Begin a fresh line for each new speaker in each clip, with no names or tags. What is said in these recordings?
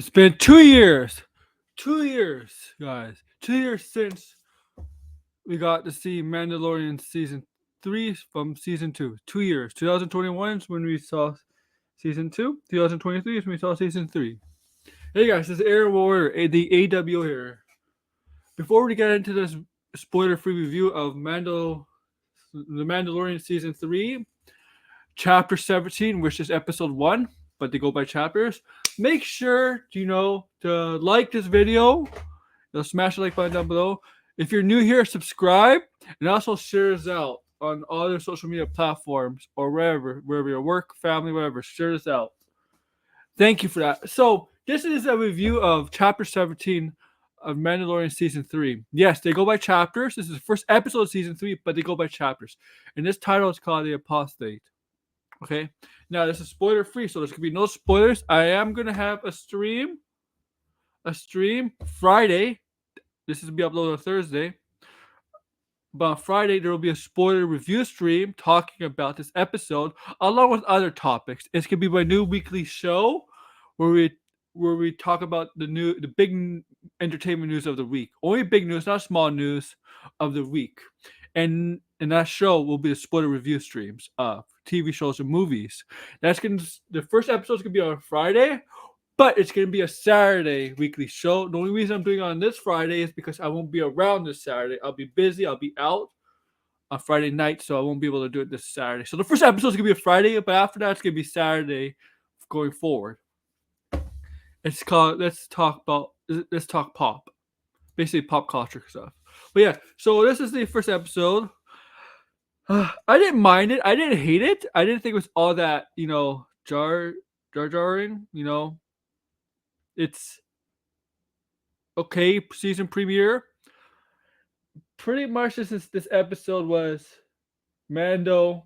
It's been 2 years. 2 years, guys. 2 years since we got to see Mandalorian season 3 from season 2. 2 years. 2021 is when we saw season 2. 2023 is when we saw season 3. Hey guys, this is Aaron Warrior, the AWO here. Before we get into this spoiler-free review of the Mandalorian season 3, chapter 17, which is episode 1, but they go by chapters. Make sure to like this video. Smash the like button down below. If you're new here, subscribe and also share this out on all other social media platforms or wherever you work, family, whatever. Share this out. Thank you for that. So this is a review of chapter 17 of Mandalorian season 3. Yes, they go by chapters. This is the first episode of season 3, but they go by chapters. And this title is called The Apostate. Okay, now this is spoiler free, so there's gonna be no spoilers. I am gonna have a stream Friday. This is gonna be uploaded on Thursday, but on Friday there will be a spoiler review stream talking about this episode along with other topics. It's gonna be my new weekly show where we talk about the big entertainment news of the week. Only big news, not small news of the week. And that show will be the spoiler review streams of TV shows and movies. The first episode is gonna be on Friday, but it's gonna be a Saturday weekly show. The only reason I'm doing it on this Friday is because I won't be around this Saturday. I'll be busy. I'll be out on Friday night, so I won't be able to do it this Saturday. So the first episode is gonna be a Friday, but after that it's gonna be Saturday going forward. It's called Let's Talk Pop, basically pop culture stuff. But yeah, so this is the first episode. I didn't mind it. I didn't hate it. I didn't think it was all that, jarring. It's okay. Season premiere. Pretty much this episode was Mandalorian.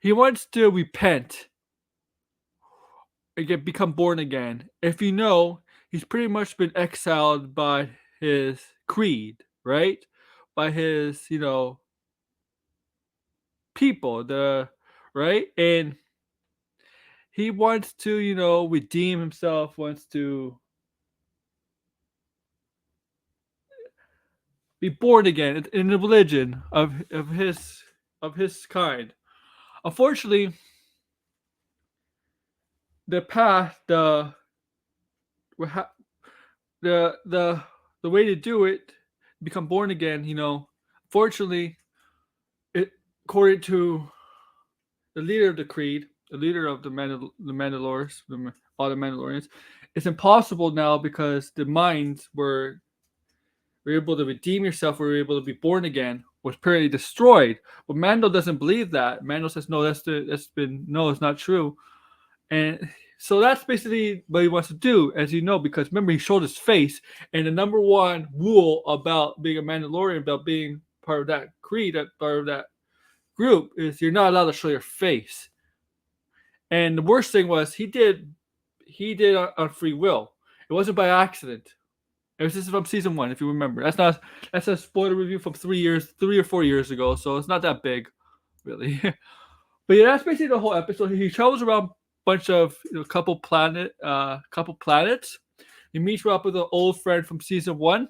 He wants to repent and become born again. If you know, he's pretty much been exiled by his creed, right? By his, people, right? And he wants to, redeem himself, wants to be born again in the religion of his kind. Unfortunately, the path, the way to do it, become born again, fortunately, according to the leader of the creed, the leader of the Mandalorians, all the Mandalorians, it's impossible now because the minds were able to redeem yourself, were able to be born again, was apparently destroyed. But Mando doesn't believe that. Mando says, no, it's not true. And so that's basically what he wants to do, as you know, because remember, he showed his face. And the number one rule about being a Mandalorian, about being part of that creed, part of that group, is you're not allowed to show your face. And the worst thing was he did on free will. It wasn't by accident. It was just from season 1, if you remember. That's a spoiler review from 3 or 4 years ago, so it's not that big, really. But yeah, that's basically the whole episode. He travels around bunch of couple planets. He meets up with an old friend from season 1.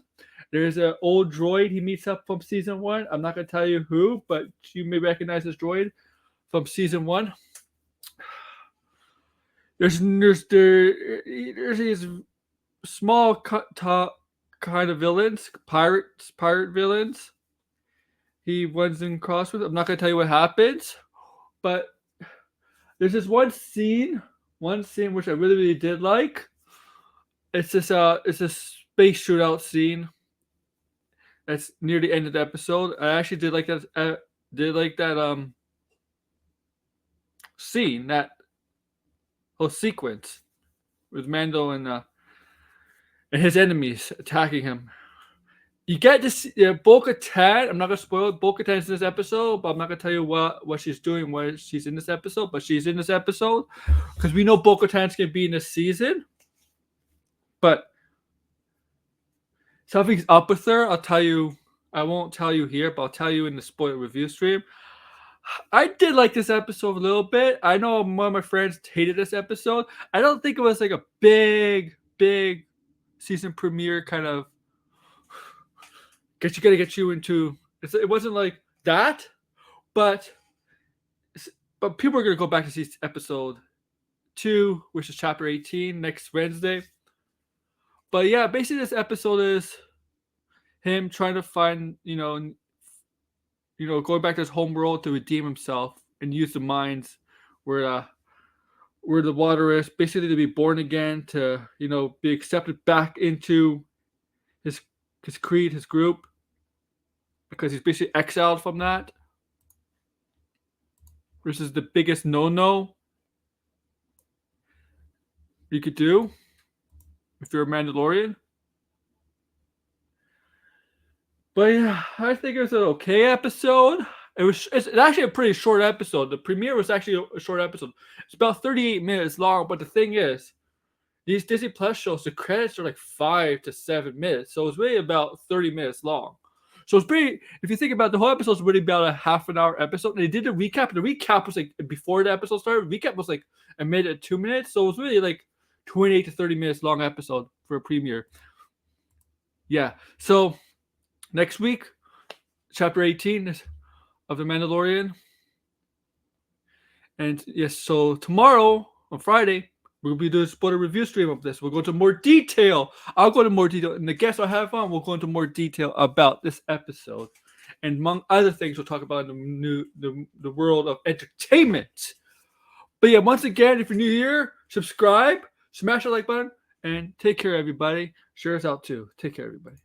There's an old droid he meets up from season 1. I'm not gonna tell you who, but you may recognize this droid from season 1. There's these small kind of villains, pirate villains. He runs in cross with. I'm not gonna tell you what happens, but there's this one scene which I really did like. It's this space shootout scene. That's near the end of the episode. I actually did like that. Scene, that whole sequence with Mando and his enemies attacking him. You get to see Bo-Katan. I'm not gonna spoil it. Bo-Katan's in this episode, but I'm not gonna tell you what she's doing when she's in this episode. But she's in this episode because we know Bo-Katan's gonna be in this season. But something's up with her. I'll tell you. I won't tell you here, but I'll tell you in the spoiler review stream. I did like this episode a little bit. I know one of my friends hated this episode. I don't think it was like a big season premiere kind of get you into. It wasn't like that, but people are gonna go back to see episode 2, which is chapter 18 next Wednesday. But yeah, basically this episode is him trying to find, going back to his home world to redeem himself and use the mines where the water is, basically to be born again, to be accepted back into his creed, his group, because he's basically exiled from that. Which is the biggest no you could do if you're a Mandalorian. But yeah, I think it was an okay episode. It's actually a pretty short episode. The premiere was actually a short episode. It's about 38 minutes long, but the thing is, these Disney Plus shows, the credits are like 5 to 7 minutes. So it's really about 30 minutes long. So it's pretty, if you think about the whole episode, it's really about a half an hour episode. And they did a recap. The recap was like before the episode started. The recap was like a minute, 2 minutes. So it was really like 28 to 30 minutes long episode for a premiere. Yeah. So next week, chapter 18 of The Mandalorian. And yes, so tomorrow on Friday, we'll be doing a spoiler review stream of this. We'll go into more detail. I'll go into more detail, and the guests I have on will go into more detail about this episode. And among other things, we'll talk about the world of entertainment. But yeah, once again, if you're new here, subscribe, smash the like button, and take care, everybody. Share us out too. Take care, everybody.